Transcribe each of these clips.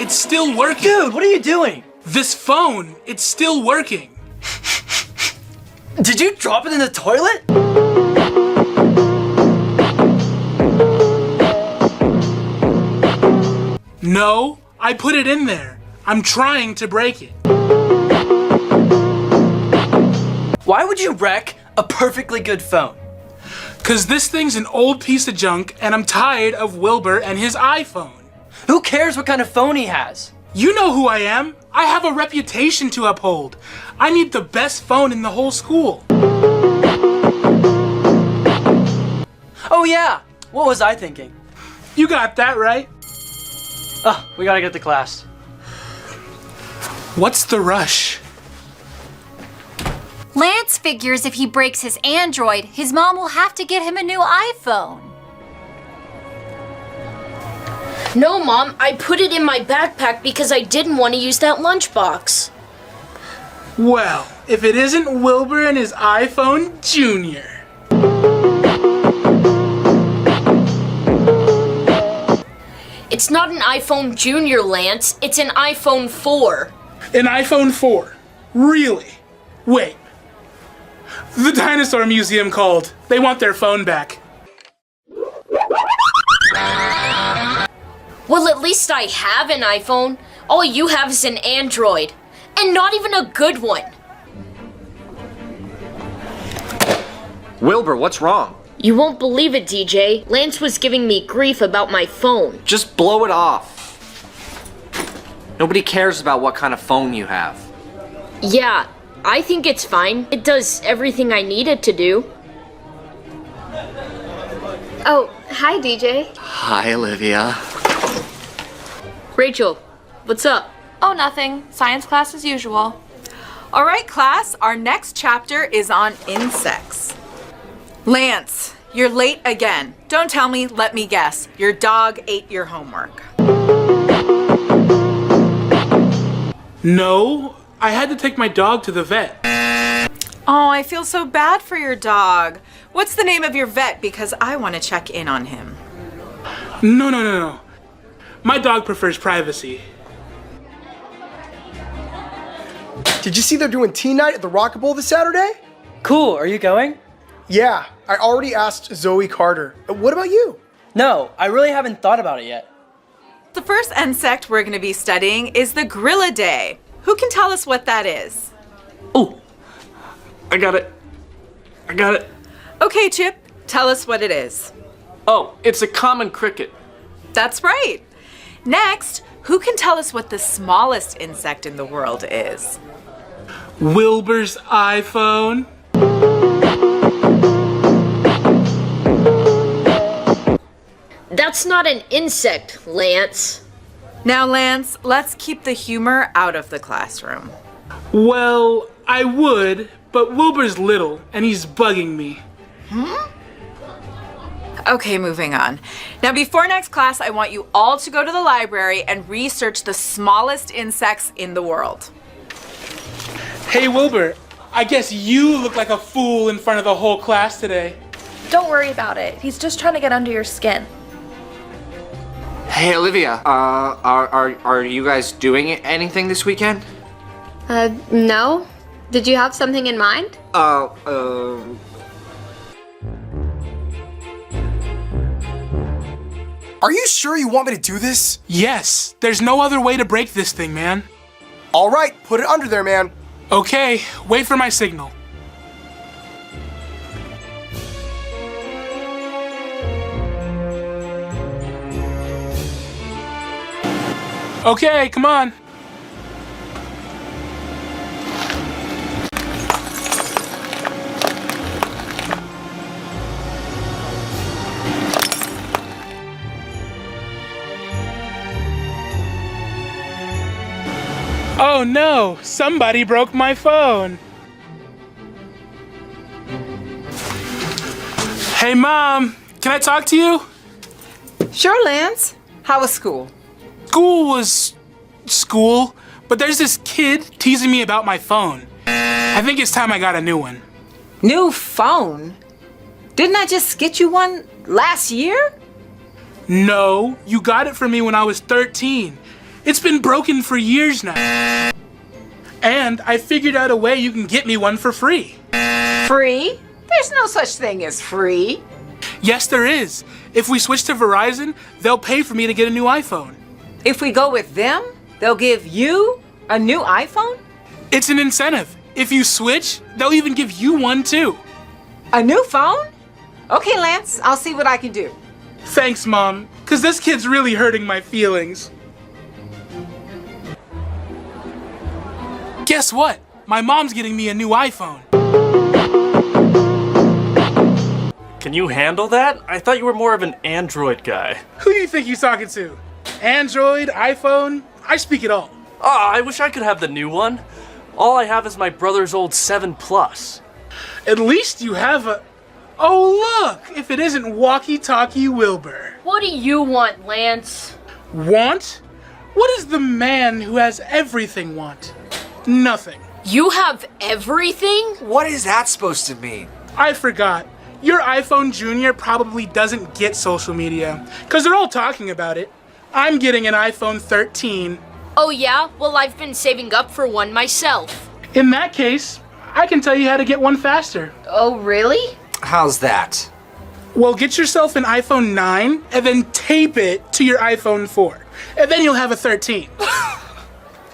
it's still working. Dude, what are you doing? This phone, it's still working. Did you drop it in the toilet? No, I put it in there. I'm trying to break it. Why would you wreck a perfectly good phone? Cause this thing's an old piece of junk and I'm tired of Wilbur and his iPhone. Who cares what kind of phone he has? You know who I am. I have a reputation to uphold. I need the best phone in the whole school. Oh yeah, what was I thinking? You got that right. Oh, we gotta get to class. What's the rush? Lance figures if he breaks his Android, his mom will have to get him a new iPhone. No, Mom, I put it in my backpack because I didn't want to use that lunchbox. Well, if it isn't Wilbur and his iPhone Jr. It's not an iPhone Junior, Lance. It's an iPhone 4. An iPhone 4? Really? Wait. The Dinosaur Museum called. They want their phone back. Well, at least I have an iPhone. All you have is an Android. And not even a good one. Wilbur, what's wrong? You won't believe it, DJ. Lance was giving me grief about my phone. Just blow it off. Nobody cares about what kind of phone you have. Yeah, I think it's fine. It does everything I need it to do. Oh, hi, DJ. Hi, Olivia. Rachel, what's up? Oh, nothing. Science class as usual. All right, class, our next chapter is on insects. Lance, you're late again. Don't tell me, let me guess. Your dog ate your homework. No, I had to take my dog to the vet. Oh, I feel so bad for your dog. What's the name of your vet? Because I want to check in on him. No. My dog prefers privacy. Did you see they're doing tea night at the Rocket Bowl this Saturday? Cool, are you going? Yeah, I already asked Zoe Carter. What about you? No, I really haven't thought about it yet. The first insect we're going to be studying is the Grillidae. Who can tell us what that is? Oh, I got it. Okay, Chip, tell us what it is. Oh, it's a common cricket. That's right. Next, who can tell us what the smallest insect in the world is? Wilbur's iPhone. That's not an insect, Lance. Now, Lance, let's keep the humor out of the classroom. Well, I would, but Wilbur's little and he's bugging me. Okay, moving on. Now, before next class, I want you all to go to the library and research the smallest insects in the world. Hey Wilbur, I guess you look like a fool in front of the whole class today. Don't worry about it. He's just trying to get under your skin. Hey, Olivia. Are you guys doing anything this weekend? No. Did you have something in mind? Are you sure you want me to do this? Yes, there's no other way to break this thing, man. All right, put it under there, man. Okay, wait for my signal. Okay, come on. Oh no, somebody broke my phone. Hey Mom, can I talk to you? Sure, Lance. How was school? School was school, but there's this kid teasing me about my phone. I think it's time I got a new one. New phone? Didn't I just get you one last year? No, you got it for me when I was 13. It's been broken for years now. And I figured out a way you can get me one for free. Free? There's no such thing as free. Yes, there is. If we switch to Verizon, they'll pay for me to get a new iPhone. If we go with them, they'll give you a new iPhone? It's an incentive. If you switch, they'll even give you one too. A new phone? Okay, Lance, I'll see what I can do. Thanks, Mom, because this kid's really hurting my feelings. Guess what? My mom's getting me a new iPhone. Can you handle that? I thought you were more of an Android guy. Who do you think he's talking to? Android, iPhone? I speak it all. Ah, I wish I could have the new one. All I have is my brother's old 7 Plus. At least you have a... Oh, look! If it isn't Walkie-Talkie Wilbur. What do you want, Lance? Want? What does the man who has everything want? Nothing. You have everything? What is that supposed to mean? I forgot. Your iPhone Junior probably doesn't get social media, because they're all talking about it. I'm getting an iPhone 13. Oh yeah? Well, I've been saving up for one myself. In that case, I can tell you how to get one faster. Oh, really? How's that? Well, get yourself an iPhone 9 and then tape it to your iPhone 4. And then you'll have a 13.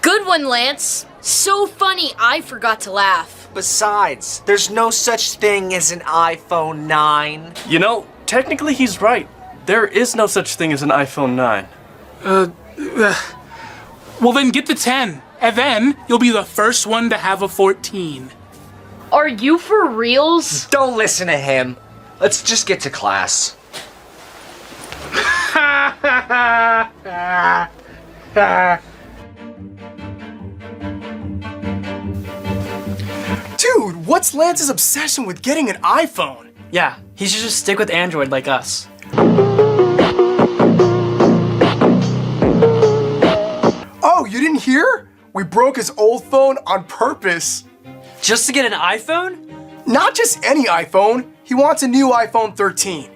Good one, Lance. So funny, I forgot to laugh. Besides, there's no such thing as an iPhone 9. You know, technically he's right. There is no such thing as an iPhone 9. Well, then get the 10. And then you'll be the first one to have a 14. Are you for reals? Don't listen to him. Let's just get to class. Dude, what's Lance's obsession with getting an iPhone? Yeah, he should just stick with Android like us. Oh, you didn't hear? We broke his old phone on purpose. Just to get an iPhone? Not just any iPhone. He wants a new iPhone 13.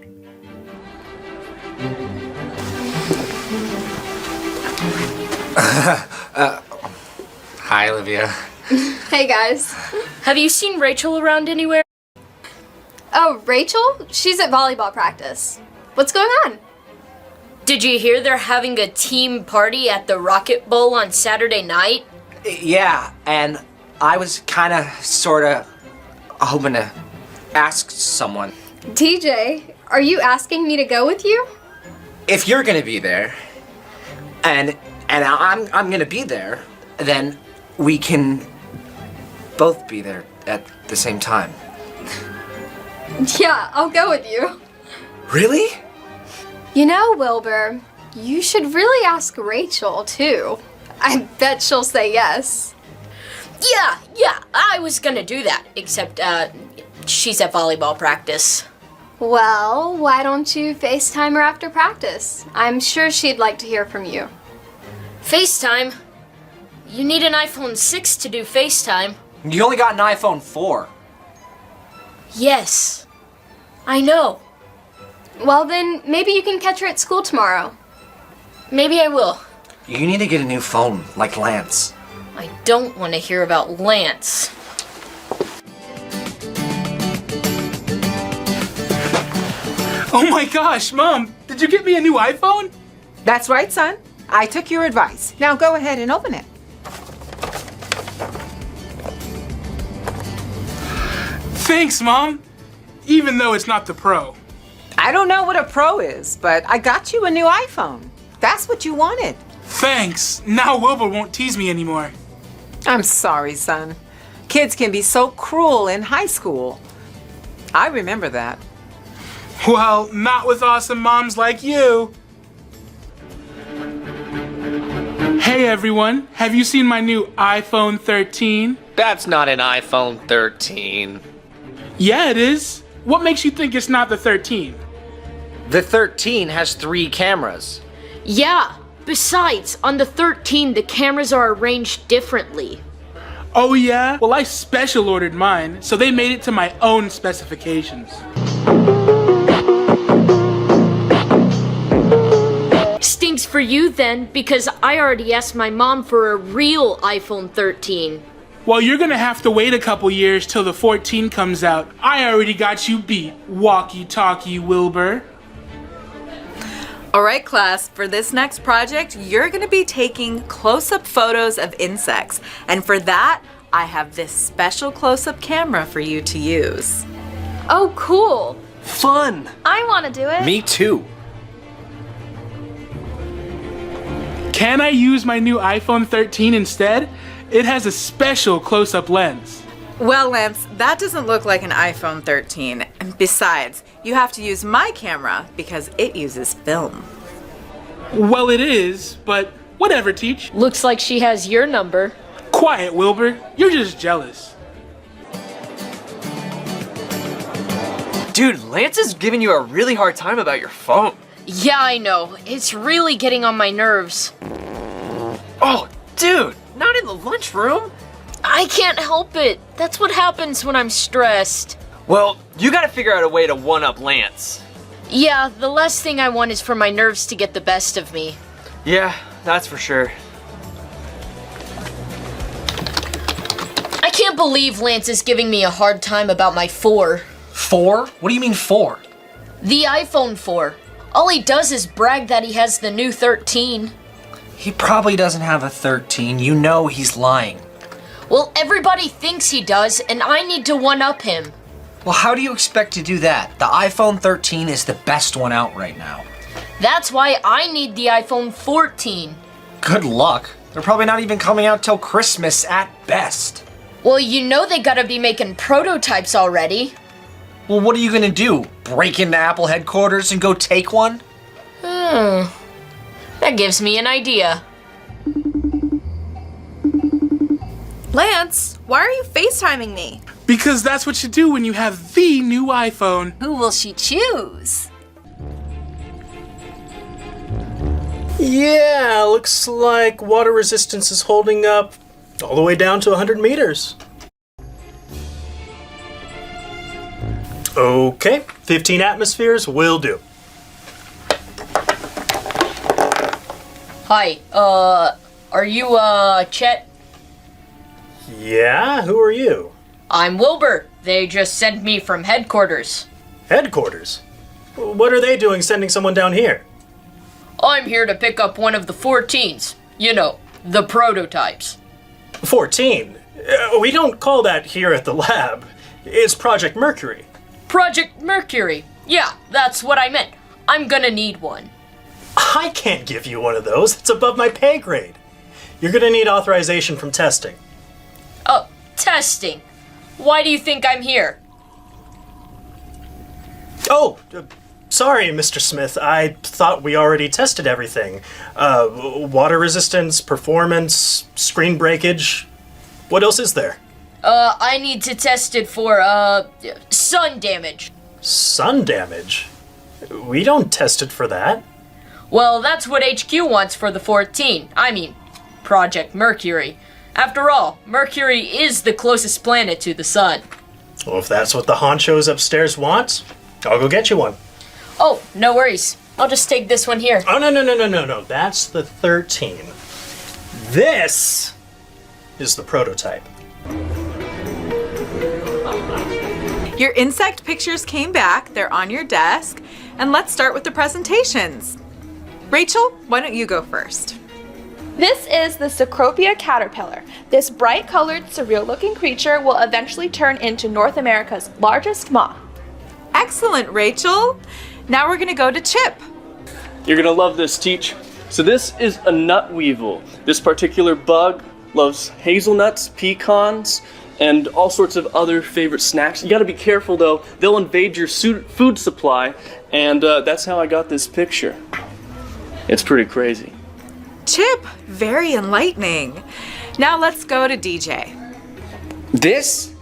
Hi, Olivia. Hey guys. Have you seen Rachel around anywhere? Oh, Rachel? She's at volleyball practice. What's going on? Did you hear they're having a team party at the Rocket Bowl on Saturday night? Yeah, and I was kinda, sorta hoping to ask someone. TJ, are you asking me to go with you? If you're gonna be there, and I'm gonna be there, then we can both be there at the same time. Yeah, I'll go with you. Really? You know, Wilbur, you should really ask Rachel, too. I bet she'll say yes. Yeah, I was gonna do that, except, she's at volleyball practice. Well, why don't you FaceTime her after practice? I'm sure she'd like to hear from you. FaceTime? You need an iPhone 6 to do FaceTime. You only got an iPhone 4. Yes, I know. Well, then maybe you can catch her at school tomorrow. Maybe I will. You need to get a new phone, like Lance. I don't want to hear about Lance. Oh my gosh, Mom, did you get me a new iPhone? That's right, son. I took your advice. Now go ahead and open it. Thanks, Mom. Even though it's not the Pro. I don't know what a Pro is, but I got you a new iPhone. That's what you wanted. Thanks. Now Wilbur won't tease me anymore. I'm sorry, son. Kids can be so cruel in high school. I remember that. Well, not with awesome moms like you. Hey everyone, have you seen my new iPhone 13? That's not an iPhone 13. Yeah, it is. What makes you think it's not the 13? The 13 has 3 cameras. Yeah, besides, on the 13, the cameras are arranged differently. Oh yeah? Well, I special ordered mine, so they made it to my own specifications. Stinks for you then, because I already asked my mom for a real iPhone 13. Well, you're gonna have to wait a couple years till the 14 comes out. I already got you beat, walkie-talkie Wilbur. All right, class, for this next project, you're going to be taking close-up photos of insects. And for that, I have this special close-up camera for you to use. Oh, cool. Fun! I want to do it. Me too. Can I use my new iPhone 13 instead? It has a special close-up lens. Well, Lance, that doesn't look like an iPhone 13. And besides, you have to use my camera because it uses film. Well, it is, but whatever, Teach. Looks like she has your number. Quiet, Wilbur. You're just jealous. Dude, Lance is giving you a really hard time about your phone. Yeah, I know. It's really getting on my nerves. Oh, dude, not in the lunchroom. I can't help it. That's what happens when I'm stressed. Well, you gotta figure out a way to one-up Lance. Yeah, the last thing I want is for my nerves to get the best of me. Yeah, that's for sure. I can't believe Lance is giving me a hard time about my 4. 4? What do you mean 4? The iPhone 4. All he does is brag that he has the new 13. He probably doesn't have a 13. You know he's lying. Well, everybody thinks he does, and I need to one-up him. Well, how do you expect to do that? The iPhone 13 is the best one out right now. That's why I need the iPhone 14. Good luck. They're probably not even coming out till Christmas at best. Well, you know they gotta be making prototypes already. Well, what are you gonna do? Break into Apple headquarters and go take one? That gives me an idea. Lance, why are you FaceTiming me? Because that's what you do when you have the new iPhone. Who will she choose? Yeah, looks like water resistance is holding up all the way down to 100 meters. Okay, 15 atmospheres will do. Hi, are you, Chet? Yeah, who are you? I'm Wilbur. They just sent me from headquarters. Headquarters? What are they doing sending someone down here? I'm here to pick up one of the 14s. You know, the prototypes. 14? We don't call that here at the lab. It's Project Mercury. Project Mercury. Yeah, that's what I meant. I'm gonna need one. I can't give you one of those. It's above my pay grade. You're gonna need authorization from testing. Oh, testing. Why do you think I'm here? Oh, sorry, Mr. Smith. I thought we already tested everything. Water resistance, performance, screen breakage. What else is there? I need to test it for, sun damage. Sun damage? We don't test it for that. Well, that's what HQ wants for the 14. I mean, Project Mercury. After all, Mercury is the closest planet to the sun. Well, if that's what the honchos upstairs want, I'll go get you one. Oh, no worries. I'll just take this one here. Oh, no. That's the 13. This is the prototype. Your insect pictures came back. They're on your desk. And let's start with the presentations. Rachel, why don't you go first? This is the Cecropia caterpillar. This bright-colored, surreal-looking creature will eventually turn into North America's largest moth. Excellent, Rachel. Now we're gonna go to Chip. You're gonna love this, Teach. So this is a nut weevil. This particular bug loves hazelnuts, pecans, and all sorts of other favorite snacks. You gotta be careful though, they'll invade your food supply, and that's how I got this picture. It's pretty crazy. Chip, very enlightening. Now let's go to DJ. This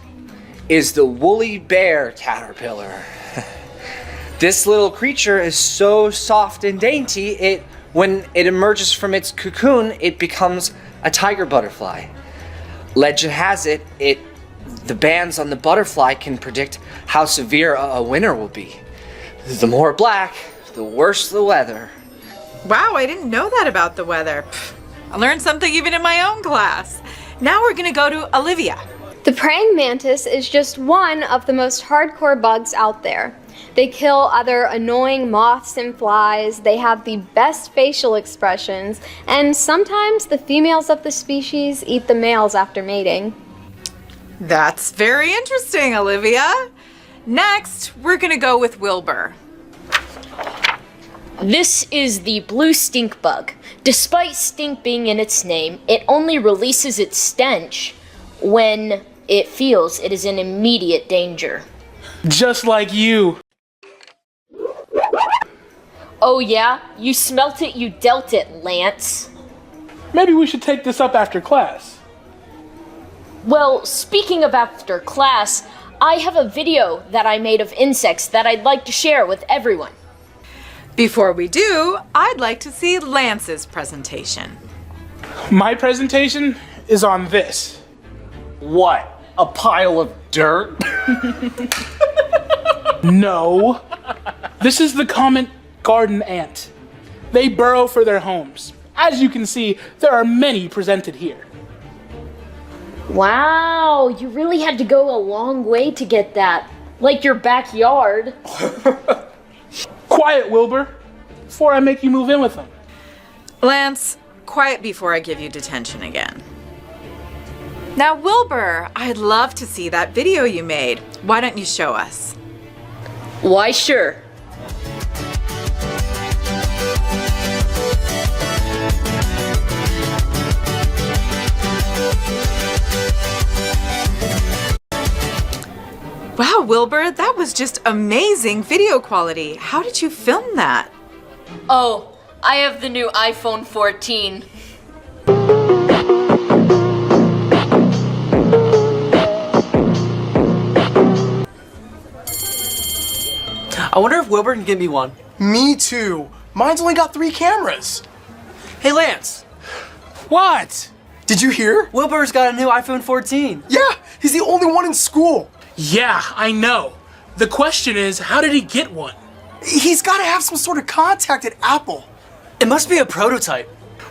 is the woolly bear caterpillar. This little creature is so soft and dainty, when it emerges from its cocoon, it becomes a tiger butterfly. Legend has it, the bands on the butterfly can predict how severe a winter will be. The more black, the worse the weather. Wow, I didn't know that about the weather. Pff, I learned something even in my own class. Now we're gonna go to Olivia. The praying mantis is just one of the most hardcore bugs out there. They kill other annoying moths and flies, they have the best facial expressions, and sometimes the females of the species eat the males after mating. That's very interesting, Olivia. Next, we're gonna go with Wilbur. This is the blue stink bug. Despite stink being in its name, it only releases its stench when it feels it is in immediate danger. Just like you. Oh yeah? You smelt it, you dealt it, Lance. Maybe we should take this up after class. Well, speaking of after class, I have a video that I made of insects that I'd like to share with everyone. Before we do, I'd like to see Lance's presentation. My presentation is on this. What? A pile of dirt? No. This is the common garden ant. They burrow for their homes. As you can see, there are many presented here. Wow, you really had to go a long way to get that. Like your backyard. Quiet, Wilbur, before I make you move in with them. Lance, quiet before I give you detention again. Now, Wilbur, I'd love to see that video you made. Why don't you show us? Why, sure. Wow, Wilbur, that was just amazing video quality. How did you film that? Oh, I have the new iPhone 14. I wonder if Wilbur can give me one. Me too. Mine's only got 3 cameras. Hey, Lance. What? Did you hear? Wilbur's got a new iPhone 14. Yeah, he's the only one in school. Yeah, I know. The question is, how did he get one? He's got to have some sort of contact at Apple. It must be a prototype.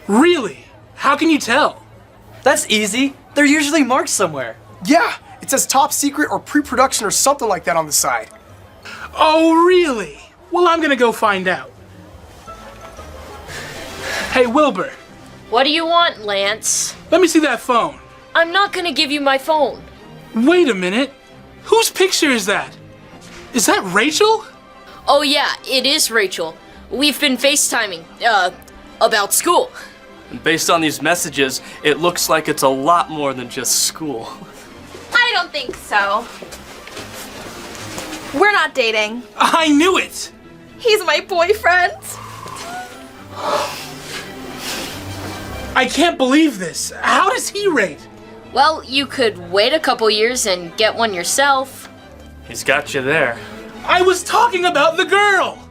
Really? How can you tell? That's easy. They're usually marked somewhere. Yeah, it says top secret or pre-production or something like that on the side. Oh, really? Well, I'm gonna go find out. Hey, Wilbur, What do you want, Lance? let me see that phone. I'm not gonna give you my phone. Wait a minute. Whose picture is that? Is that Rachel? Oh yeah, it is Rachel. We've been FaceTiming, about school. And based on these messages, it looks like it's a lot more than just school. I don't think so. We're not dating. I knew it! He's my boyfriend. I can't believe this. How does he rate? Well, you could wait a couple years and get one yourself. He's got you there. I was talking about the girl!